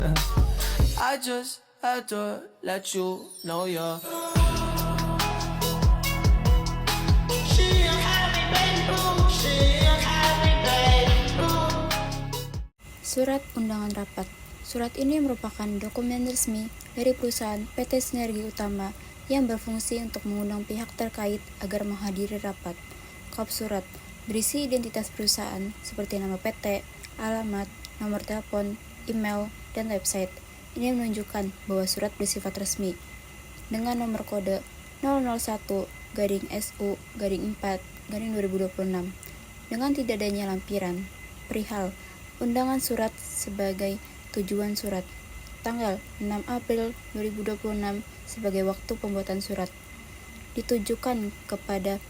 I just had to let you know you're. Surat Undangan Rapat. Surat ini merupakan dokumen resmi dari perusahaan PT Sinergi Utama yang berfungsi untuk mengundang pihak terkait agar menghadiri rapat. Kop surat berisi identitas perusahaan seperti nama PT, alamat, nomor telepon, email, dan website. Ini menunjukkan bahwa surat bersifat resmi. Dengan nomor kode 001-SU-4-2026 dengan tidak adanya lampiran perihal undangan surat sebagai tujuan surat. Tanggal 6 April 2026 sebagai waktu pembuatan surat. Ditujukan kepada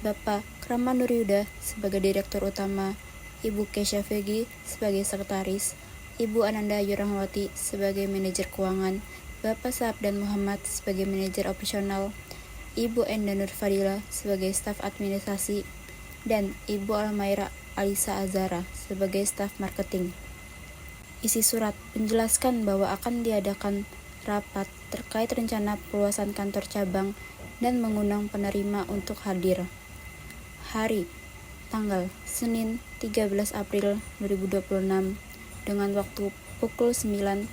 Bapak Krama Nuryuda sebagai Direktur Utama, Ibu Kesha Fegi sebagai Sekretaris, Ibu Ananda Yurahmawati sebagai Manajer Keuangan, Bapak Sabdan Muhammad sebagai Manajer Operasional, Ibu Enda Nurfadila sebagai Staf Administrasi, dan Ibu Almaira Alisa Azara sebagai staf marketing. Isi surat menjelaskan bahwa akan diadakan rapat terkait rencana perluasan kantor cabang dan mengundang penerima untuk hadir. Hari, tanggal Senin 13 April 2026 dengan waktu pukul 9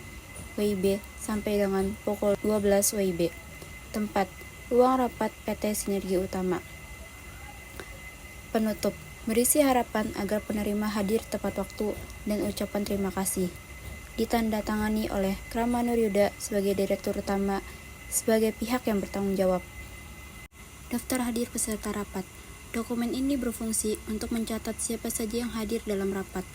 WIB sampai dengan pukul 12 WIB. Tempat, ruang rapat PT Sinergi Utama. Penutup berisi harapan agar penerima hadir tepat waktu dan ucapan terima kasih. Ditandatangani oleh Krama Nuryuda sebagai Direktur Utama sebagai pihak yang bertanggung jawab. Daftar hadir peserta rapat. Dokumen ini berfungsi untuk mencatat siapa saja yang hadir dalam rapat.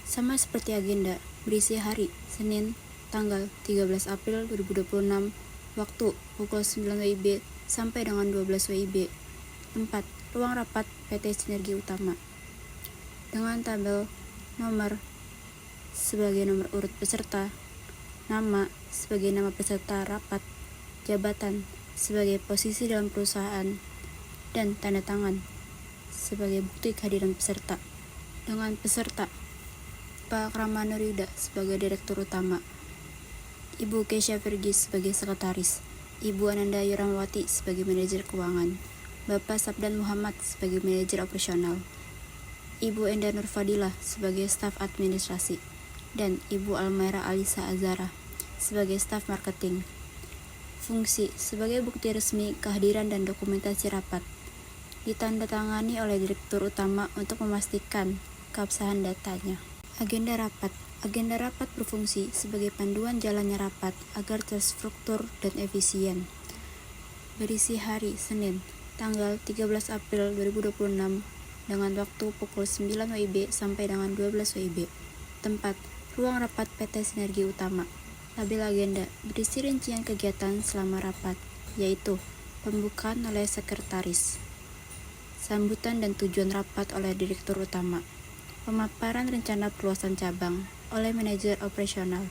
Sama seperti agenda, berisi hari Senin, tanggal 13 April 2026, waktu pukul 9 WIB sampai dengan 12 WIB. Tempat, ruang rapat PT Sinergi Utama. Dengan tabel nomor sebagai nomor urut peserta, nama sebagai nama peserta rapat, jabatan sebagai posisi dalam perusahaan, dan tanda tangan sebagai bukti kehadiran peserta. Dengan peserta, Pak Krama Nuryuda sebagai Direktur Utama, Ibu Kesha Fegi sebagai Sekretaris, Ibu Ananda Yurahmawati sebagai Manajer Keuangan, Bapak Sabdan Muhammad sebagai Manajer Operasional, Ibu Enda Nurfadila sebagai Staf Administrasi, dan Ibu Almaira Alisa Azara sebagai Staf Marketing. Fungsi sebagai bukti resmi kehadiran dan dokumentasi rapat. Ditandatangani oleh Direktur Utama untuk memastikan keabsahan datanya. Agenda rapat. Agenda rapat berfungsi sebagai panduan jalannya rapat agar terstruktur dan efisien. Berisi hari Senin, tanggal 13 April 2026 dengan waktu pukul 9 WIB sampai dengan 12 WIB. Tempat, ruang rapat PT Sinergi Utama. Tabel agenda berisi rincian kegiatan selama rapat, yaitu pembukaan oleh Sekretaris, sambutan dan tujuan rapat oleh Direktur Utama, pemaparan rencana perluasan cabang oleh Manajer Operasional,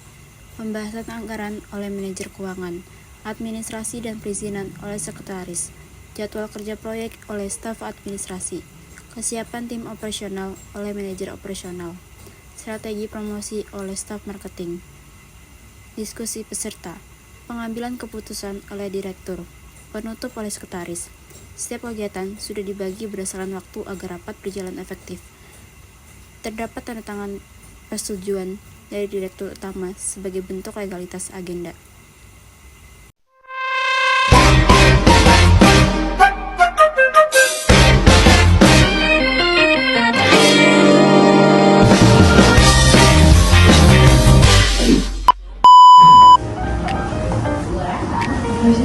pembahasan anggaran oleh Manajer Keuangan, administrasi dan perizinan oleh Sekretaris, jadwal kerja proyek oleh staf administrasi, kesiapan tim operasional oleh Manajer Operasional, strategi promosi oleh staf marketing, diskusi peserta, pengambilan keputusan oleh Direktur, penutup oleh Sekretaris. Setiap kegiatan sudah dibagi berdasarkan waktu agar rapat berjalan efektif. Terdapat tanda tangan persetujuan dari Direktur Utama sebagai bentuk legalitas agenda.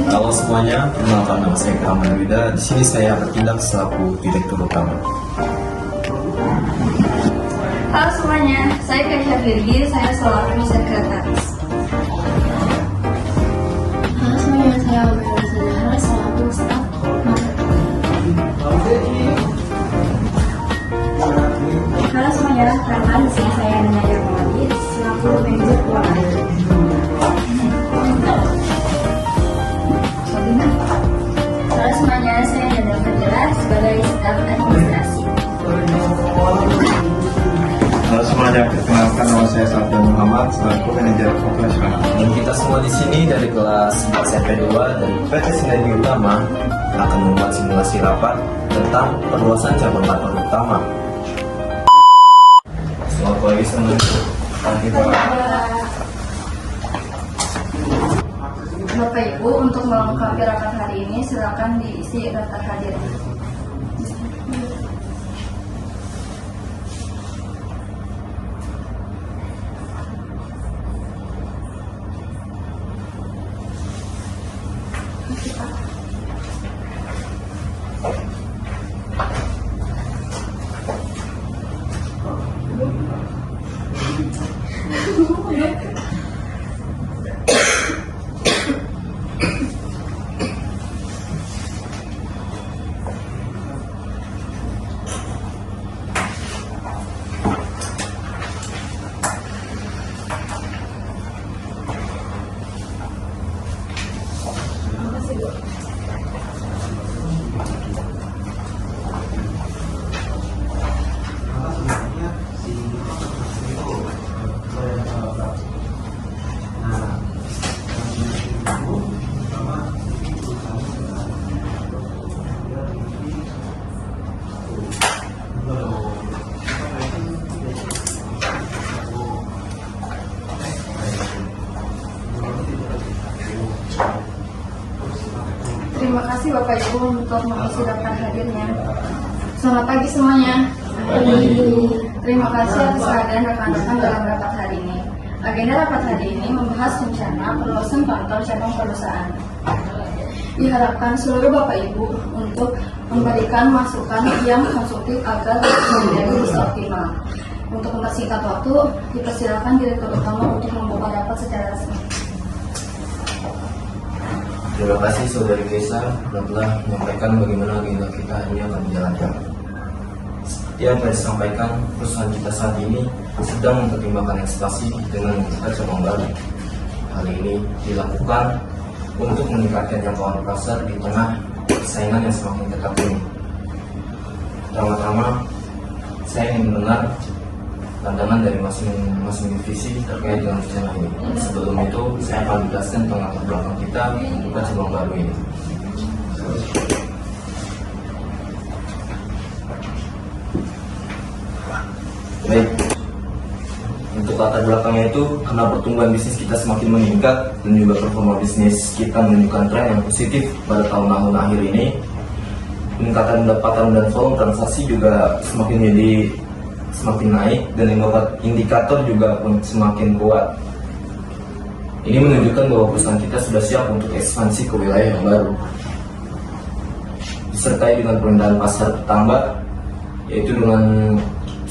Halo semuanya, perkenalkan nama saya Krama Nuryuda. Di sini saya bertindak selaku Direktur Utama. Halo semuanya, saya Kesha Fegi, saya selaku Sekretaris. Halo semuanya, saya Almaira Azara selaku staf marketing. Halo semuanya, perkenalkan di sini saya Ananda Yurahmawati selaku Manajer Keuangan. Halo semuanya, saya Enda Nurfadila sebagai staf administrasi. Halo semuanya. semuanya, perkenalkan nama saya Sabda Muhammad selaku manajer operasional. Dan kita semua di sini dari kelas SMP2 dari PT Sinergi Utama akan membuat simulasi rapat tentang perluasan cabang kantor utama. Selamat pagi semuanya. Bapak Ibu, untuk melengkapi rapat hari ini, silakan diisi daftar hadir. Terima kasih Bapak Ibu untuk mengisi daftar hadirnya. Selamat pagi semuanya. Terima kasih atas kehadiran rekan-rekan dalam rapat hari ini. Agenda rapat hari ini membahas rencana perluasan kantor cabang perusahaan. Diharapkan seluruh Bapak Ibu untuk memberikan masukan yang konstruktif agar menjadi bisa optimal. Untuk mempersingkat waktu, dipersilakan Direktur Utama untuk membuka rapat secara resmi. Terima kasih Saudari Kesa telah menyampaikan bagaimana agenda kita ini akan dijalankan. Seperti yang telah disampaikan, perusahaan kita saat ini sedang mempertimbangkan ekspansi dengan membuka cabang baru. Hal ini dilakukan untuk meningkatkan jangkauan pasar di tengah persaingan yang semakin ketat ini. Pertama-tama, saya ingin mendengar pandangan dari masing-masing divisi terkait dengan rencana ini. Sebelum itu, saya akan menjelaskan tentang latar belakang kita membuka cabang baru ini. Baik, untuk latar belakangnya itu karena pertumbuhan bisnis kita semakin meningkat dan juga performa bisnis kita menunjukkan tren yang positif pada tahun-tahun akhir ini. Peningkatan pendapatan dan volume transaksi juga semakin naik dan indikator juga pun semakin kuat. Ini menunjukkan bahwa perusahaan kita sudah siap untuk ekspansi ke wilayah yang baru. Disertai dengan permintaan pasar bertambah, yaitu dengan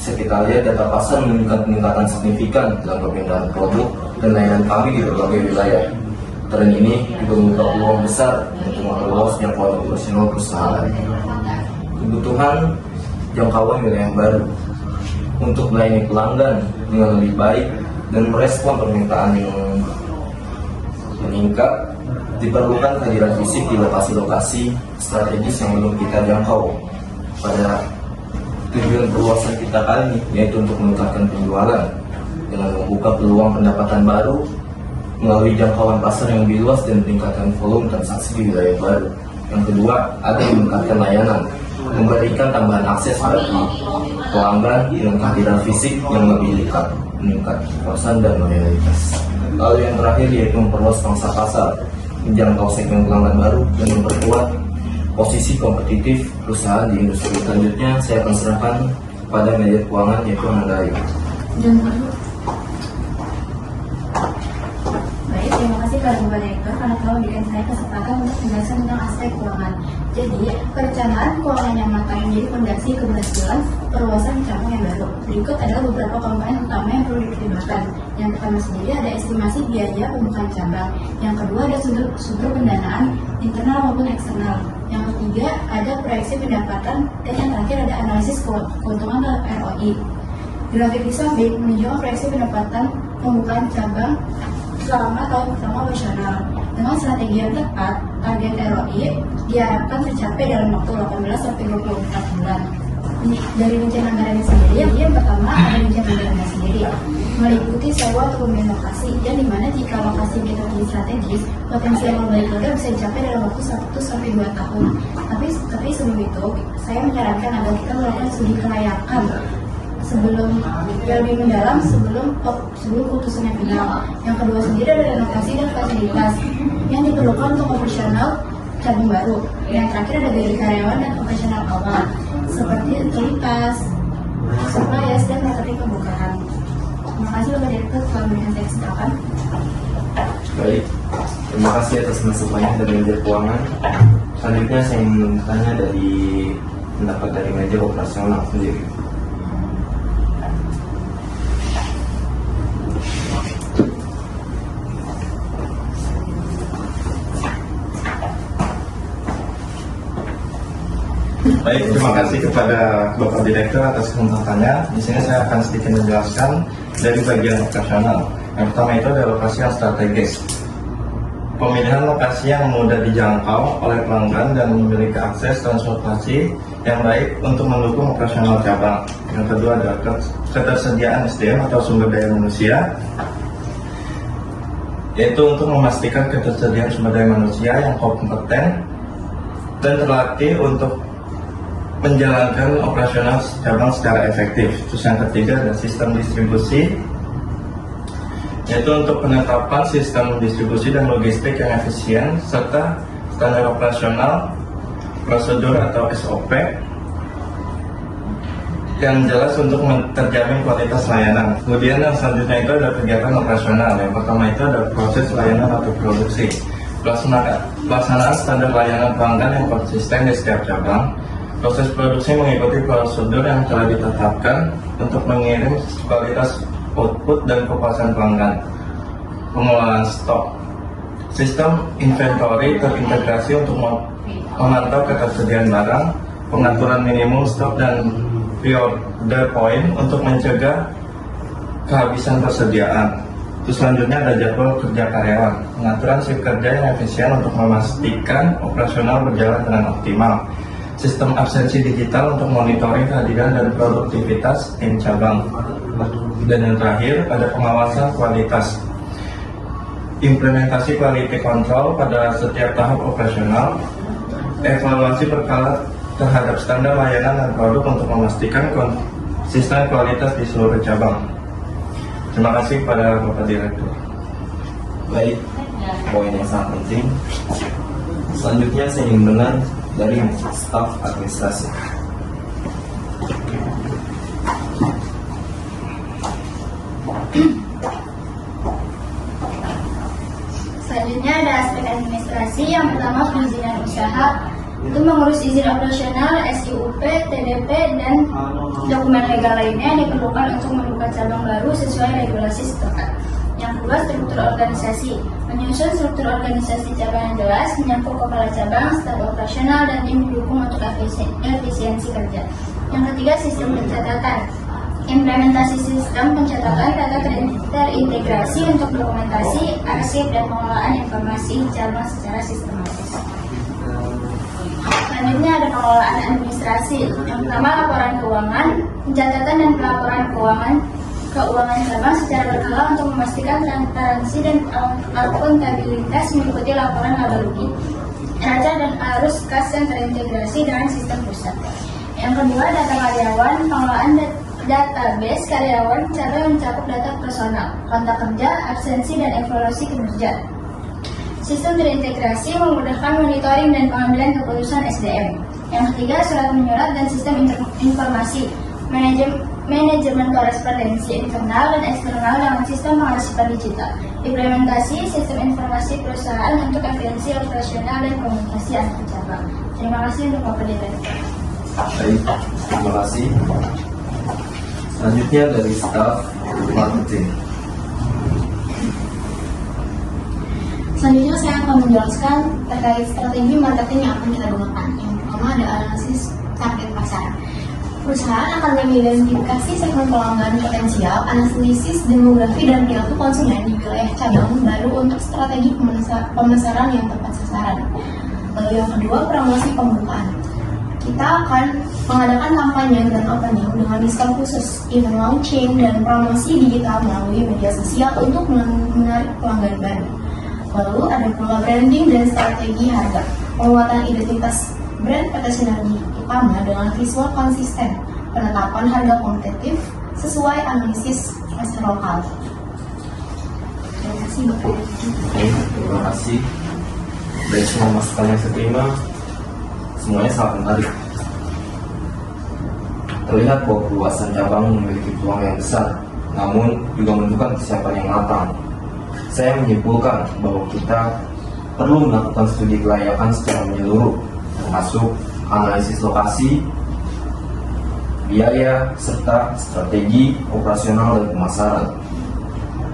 kita lihat data pasar menunjukkan peningkatan signifikan dalam permintaan produk dan layanan kami di berbagai wilayah. Tren ini juga membuka peluang besar untuk memperluas jangkauan operasional perusahaan. Kebutuhan jangkauan wilayah baru untuk melayani pelanggan dengan lebih baik dan merespon permintaan yang meningkat, diperlukan kehadiran fisik di lokasi-lokasi strategis yang belum kita jangkau. Pada tujuan perluasan kita kali ini yaitu untuk meningkatkan penjualan dengan membuka peluang pendapatan baru melalui jangkauan pasar yang lebih luas dan meningkatkan volume transaksi di wilayah baru. Yang kedua, ada yang meningkatkan layanan, memberikan tambahan akses bagi pelanggan dengan kehadiran fisik yang lebih dekat, meningkat kepuasan dan loyalitas. Lalu yang terakhir yaitu memperluas pangsa pasar, menjangkau segmen pelanggan baru dan memperkuat posisi kompetitif perusahaan di industri. Selanjutnya saya akan serahkan kepada manajer keuangan yaitu Anandari. Baik, terima kasih kepada Bapak Direktur karena telah memberikan saya kesempatan untuk menjelaskan tentang aspek keuangan. Jadi, perencanaan keuangan yang matang menjadi fondasi keberhasilan perluasan cabang yang baru. Berikut adalah beberapa komponen utama yang perlu dipertimbangkan. Yang pertama sendiri ada estimasi biaya pembukaan cabang. Yang kedua ada sumber pendanaan internal maupun eksternal. Yang ketiga ada proyeksi pendapatan dan yang terakhir ada analisis keuntungan terhadap ROI. Grafik di samping menunjukkan proyeksi pendapatan pembukaan cabang selama tahun pertama operasional. Dengan strategi yang tepat, target ROI diharapkan tercapai dalam waktu 18 sampai 24 bulan. dari rincian anggarannya sendiri. Yang pertama ada rincian anggarannya sendiri, meliputi sewa atau pembelian lokasi, dan dimana jika lokasi kita menjadi strategis, potensi yang baik kita bisa dicapai dalam waktu 1 sampai 2 tahun. Tapi sebelum itu, saya menyarankan agar kita melakukan studi kelayakan sebelum lebih mendalam sebelum putusannya final. Yang kedua sendiri ada renovasi dan fasilitas yang diperlukan untuk operasional cabang baru. Yang terakhir ada gaji karyawan dan operasional awal seperti utilitas, supplies, dan materi pembukaan. Terima kasih Bapak Direktur telah memberikan saya kesempatan. Baik, terima kasih atas masukannya dari manajer keuangan. Selanjutnya saya ingin bertanya dari pendapat dari manajer operasional sendiri. Baik, terima kasih kepada Bapak Direktur atas kesempatannya. Di sini saya akan sedikit menjelaskan dari bagian operasional. Yang pertama itu adalah lokasi yang strategis. Pemilihan lokasi yang mudah dijangkau oleh pelanggan dan memiliki akses transportasi yang baik untuk mendukung operasional cabang. Yang kedua adalah ketersediaan SDM atau sumber daya manusia, yaitu untuk memastikan ketersediaan sumber daya manusia yang kompeten dan terlatih untuk menjalankan operasional cabang secara efektif. Terus yang ketiga adalah sistem distribusi, yaitu untuk penetapan sistem distribusi dan logistik yang efisien serta standar operasional, prosedur atau SOP yang jelas untuk terjamin kualitas layanan. Kemudian yang selanjutnya itu adalah kegiatan operasional. Yang pertama itu adalah proses layanan atau produksi. Pelaksanaan standar layanan pelanggan yang konsisten di setiap cabang. Proses produksi mengikuti prosedur yang telah ditetapkan untuk mengirim kualitas output dan kepuasan pelanggan. Pengelolaan stok. Sistem inventory terintegrasi untuk memantau ketersediaan barang, pengaturan minimum stok dan pre-order point untuk mencegah kehabisan persediaan. Terus selanjutnya ada jadwal kerja karyawan, pengaturan shift kerja yang efisien untuk memastikan operasional berjalan dengan optimal. Sistem absensi digital untuk monitoring kehadiran dan produktivitas tim cabang. Dan yang terakhir ada pengawasan kualitas. Implementasi quality control pada setiap tahap operasional, evaluasi berkala terhadap standar layanan dan produk untuk memastikan konsisten kualitas di seluruh cabang. Terima kasih kepada Bapak Direktur. Baik, poin yang sangat penting. Selanjutnya saya ingin mendengar dari staf administrasi. Selanjutnya ada aspek administrasi. Yang pertama perizinan usaha, itu mengurus izin operasional, SIUP, TDP, dan dokumen legal lainnya yang diperlukan untuk membuka cabang baru sesuai regulasi setempat. Yang kedua, struktur organisasi, menyusun struktur organisasi cabang yang jelas, menyangkut kepala cabang, staf operasional, dan tim mendukung untuk efisiensi kerja. Yang ketiga, sistem pencatatan, implementasi sistem pencatatan data terintegrasi untuk dokumentasi, arsip, dan pengelolaan informasi cabang secara sistematis. Selanjutnya ada pengelolaan administrasi. Yang pertama, laporan keuangan, pencatatan dan pelaporan keuangan cabang secara berkala untuk memastikan transparansi dan akuntabilitas mengikuti laporan laba rugi, neraca dan arus kas yang terintegrasi dengan sistem pusat. Yang kedua, data karyawan, pengelolaan database karyawan cara mencakup data personal, kontak kerja, absensi, dan evaluasi kinerja. Sistem terintegrasi memudahkan monitoring dan pengambilan keputusan SDM. Yang ketiga, surat menyurat dan sistem informasi, manajemen korespondensi internal dan eksternal dengan sistem pengarsipan digital, implementasi sistem informasi perusahaan untuk efisiensi operasional dan komunikasi antar cabang. Terima kasih untuk Bapak Direktur. Baik, terima kasih. Selanjutnya dari staf marketing. Selanjutnya saya akan menjelaskan terkait strategi marketing yang akan kita gunakan. Yang pertama ada analisis target pasar. Perusahaan akan mengidentifikasi segmen pelanggan potensial, analisis demografi dan perilaku konsumen di wilayah cabang baru untuk strategi pemasaran yang tepat sasaran. Lalu yang kedua, promosi pembukaan. kita akan mengadakan kampanye dan opening dengan diskon khusus, event launching, dan promosi digital melalui media sosial untuk menarik pelanggan baru. Lalu ada pula branding dan strategi harga, penguatan identitas brand PT Sinergi Utama dengan visual konsisten, penetapan harga kompetitif sesuai analisis pasar lokal. Terima kasih Bapak. Terima kasih. Dari semua masukan yang saya terima, semuanya sangat menarik. Terlihat bahwa perluasan cabang memiliki peluang yang besar, namun juga membutuhkan kesiapan yang matang. Saya menyimpulkan bahwa kita perlu melakukan studi kelayakan secara menyeluruh, termasuk analisis lokasi, biaya, serta strategi operasional dan pemasaran.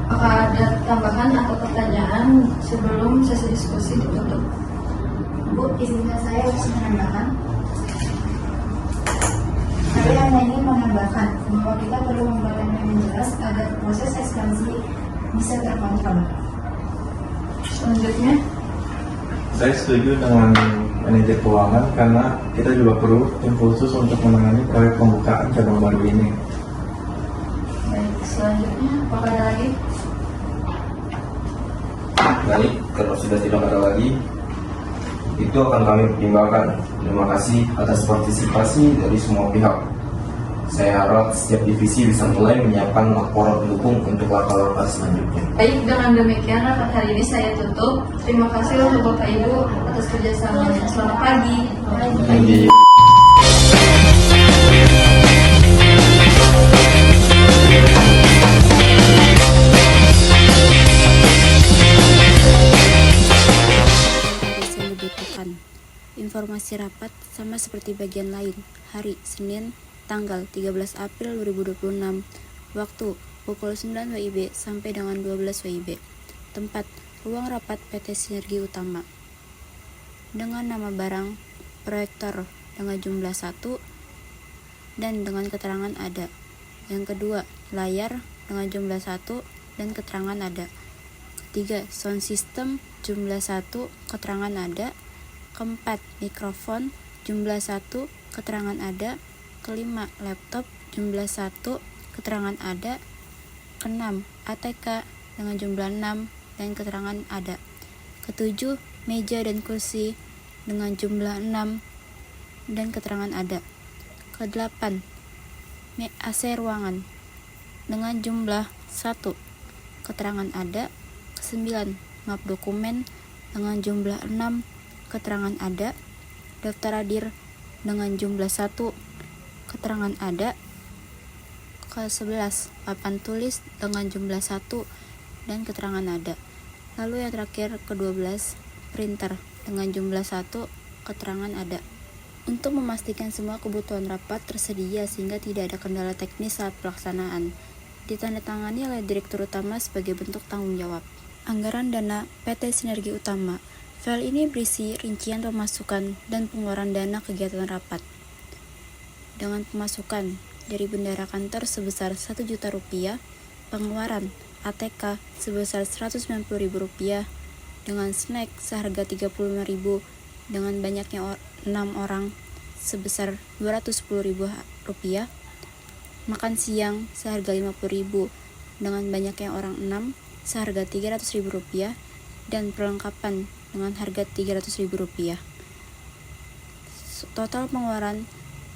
Apakah ada tambahan atau pertanyaan sebelum sesi diskusi ditutup? Bu, izinkan saya bisa menambahkan. Saya hanya ingin menambahkan bahwa kita perlu membuat yang jelas agar proses ekspansi bisa terkontrol. Selanjutnya, Saya setuju dengan manajer keuangan karena kita juga perlu tim khusus untuk menangani proyek pembukaan cabang baru ini. baik, selanjutnya apakah ada lagi? Baik, kalau sudah tidak ada lagi, itu akan kami pertimbangkan. Terima kasih atas partisipasi dari semua pihak. Saya harap setiap divisi bisa mulai menyiapkan laporan pendukung untuk langkah-langkah selanjutnya. Baik, dengan demikian rapat hari ini saya tutup. Terima kasih untuk Bapak Ibu atas kerjasamanya. Selamat pagi. Tinggi. Yang dibutuhkan. Informasi rapat sama seperti bagian lain. Hari Senin tanggal 13 April 2026. Waktu pukul 9 WIB sampai dengan 12 WIB. Tempat ruang rapat PT Sinergi Utama. Dengan nama barang proyektor dengan jumlah 1 dan dengan keterangan ada. Yang kedua, layar dengan jumlah 1 dan keterangan ada. Ketiga, sound system jumlah 1, keterangan ada. Keempat, mikrofon jumlah 1, keterangan ada. Kelima, laptop jumlah 1, keterangan ada. Keenam, ATK dengan jumlah 6 dan keterangan ada. Ketujuh, meja dan kursi dengan jumlah 6 dan keterangan ada. Kedelapan, AC ruangan dengan jumlah 1, keterangan ada. Kesembilan, map dokumen dengan jumlah 6, keterangan ada. Daftar hadir dengan jumlah 1, keterangan ada. Ke-11, papan tulis dengan jumlah 1 dan keterangan ada. Lalu yang terakhir ke-12, printer dengan jumlah 1, keterangan ada. Untuk memastikan semua kebutuhan rapat tersedia sehingga tidak ada kendala teknis saat pelaksanaan, ditandatangani oleh Direktur Utama sebagai bentuk tanggung jawab. Anggaran dana PT Sinergi Utama. File ini berisi rincian pemasukan dan pengeluaran dana kegiatan rapat. Dengan pemasukan dari bendara kantor sebesar Rp1.000.000, pengeluaran ATK sebesar Rp190.000, dengan snack seharga Rp35.000, dengan banyaknya 6 orang sebesar Rp210.000, makan siang seharga Rp50.000, dengan banyaknya orang 6 seharga Rp300.000, dan perlengkapan dengan harga Rp300.000. Total pengeluaran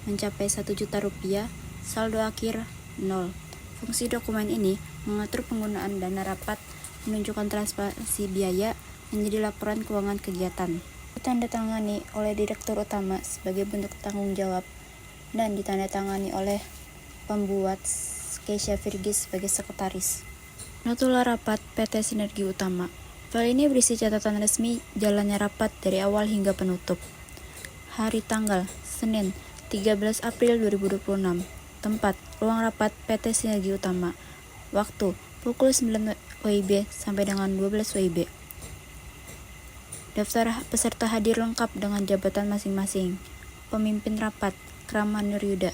mencapai Rp1.000.000, saldo akhir 0. Fungsi dokumen ini mengatur penggunaan dana rapat, menunjukkan transparansi biaya, menjadi laporan keuangan kegiatan. Ditandatangani oleh Direktur Utama sebagai bentuk tanggung jawab dan ditandatangani oleh pembuat Keisha Virgis sebagai sekretaris. Notula rapat PT Sinergi Utama. File ini berisi catatan resmi jalannya rapat dari awal hingga penutup. Hari tanggal Senin 13 April 2026. Tempat ruang rapat PT Sinergi Utama. Waktu pukul 9 WIB sampai dengan 12 WIB. Daftar peserta hadir lengkap dengan jabatan masing-masing. Pemimpin rapat Kraman Nuryuda.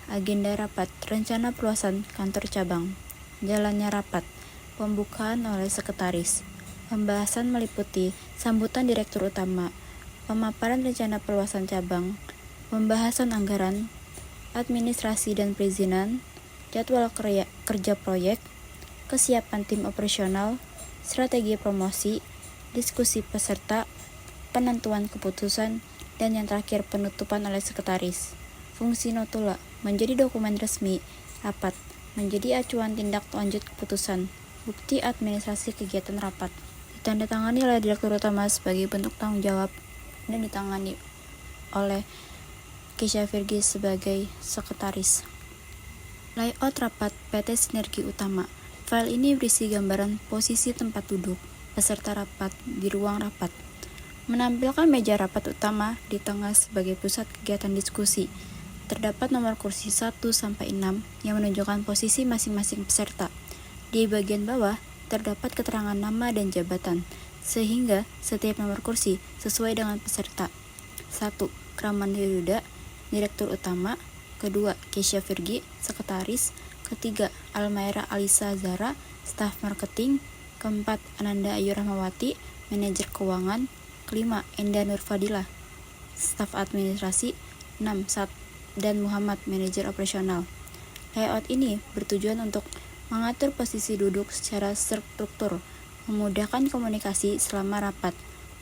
Agenda rapat, rencana perluasan kantor cabang. Jalannya rapat, pembukaan oleh sekretaris. Pembahasan meliputi sambutan Direktur Utama, pemaparan rencana perluasan cabang, pembahasan anggaran, administrasi dan perizinan, jadwal kerja proyek, kesiapan tim operasional, strategi promosi, diskusi peserta, penentuan keputusan, dan yang terakhir penutupan oleh sekretaris. Fungsi notula menjadi dokumen resmi, rapat menjadi acuan tindak lanjut keputusan, bukti administrasi kegiatan rapat. Ditandatangani oleh Direktur Utama sebagai bentuk tanggung jawab dan ditangani oleh Keisha Virgi sebagai sekretaris. Layout rapat PT Sinergi Utama. File ini berisi gambaran posisi tempat duduk peserta rapat di ruang rapat. Menampilkan meja rapat utama di tengah sebagai pusat kegiatan diskusi. Terdapat nomor kursi 1-6 yang menunjukkan posisi masing-masing peserta. Di bagian bawah terdapat keterangan nama dan jabatan, sehingga setiap nomor kursi sesuai dengan peserta. 1. Kramanda Yuda, Direktur Utama. 2. Keisha Virgi, Sekretaris. 3. Almaira Alisa Zara, Staf Marketing. 4. Ananda Ayu Rahmawati, Manajer Keuangan. 5. Enda Nurfadilah, Staf Administrasi. 6. Dan Muhammad, Manajer Operasional. Layout ini bertujuan untuk mengatur posisi duduk secara struktur, memudahkan komunikasi selama rapat,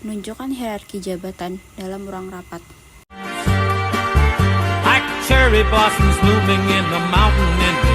menunjukkan hierarki jabatan dalam ruang rapat. Like cherry blossoms blooming in the mountain in